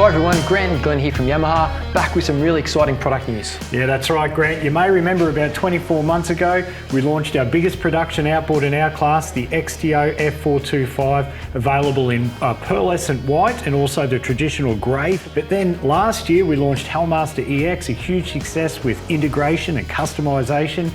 Hi everyone, Grant and Glenn here from Yamaha, back with some really exciting product news. Yeah, that's right, Grant. You may remember about 24 months ago, we launched our biggest production outboard in our class, the XTO425, available in pearlescent white and also the traditional grey. But then last year we launched Hellmaster EX, a huge success with integration and customisation.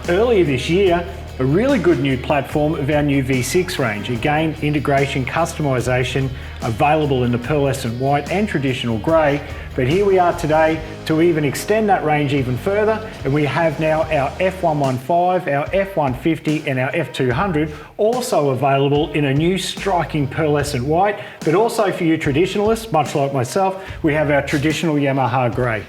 Earlier this year, a really good new platform of our new V6 range. Again, integration, customisation, available in the pearlescent white and traditional grey. But here we are today to even extend that range even further, and we have now our F115, our F150 and our F200 also available in a new striking pearlescent white. But also for you traditionalists, much like myself, we have our traditional Yamaha grey.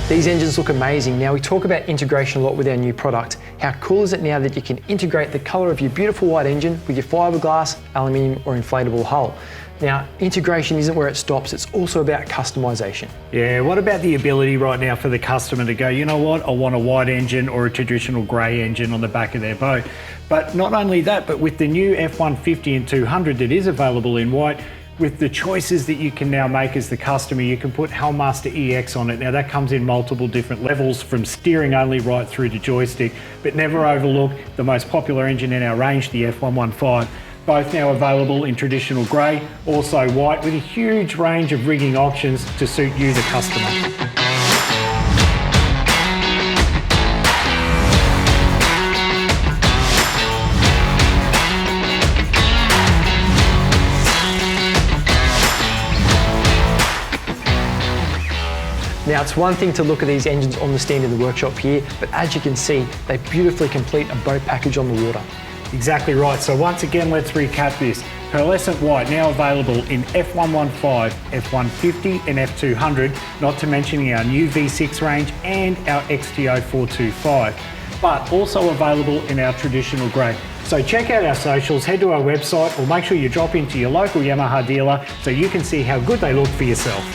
These engines look amazing. Now we talk about integration a lot with our new product. How cool is it now that you can integrate the colour of your beautiful white engine with your fiberglass, aluminium or inflatable hull? Now, integration isn't where it stops, it's also about customisation. Yeah, what about the ability right now for the customer to go, you know what, I want a white engine or a traditional grey engine on the back of their boat. But not only that, but with the new F150 and 200 that is available in white, with the choices that you can now make as the customer, you can put Hellmaster EX on it. Now that comes in multiple different levels, from steering only right through to joystick, but never overlook the most popular engine in our range, the F115. Both now available in traditional grey, also white, with a huge range of rigging options to suit you, the customer. Now it's one thing to look at these engines on the stand in the workshop here, but as you can see, they beautifully complete a boat package on the water. Exactly right, so once again let's recap this. Pearlescent white now available in F115, F150 and F200, not to mention our new V6 range and our XTO425, but also available in our traditional grey. So check out our socials, head to our website, or make sure you drop into your local Yamaha dealer so you can see how good they look for yourself.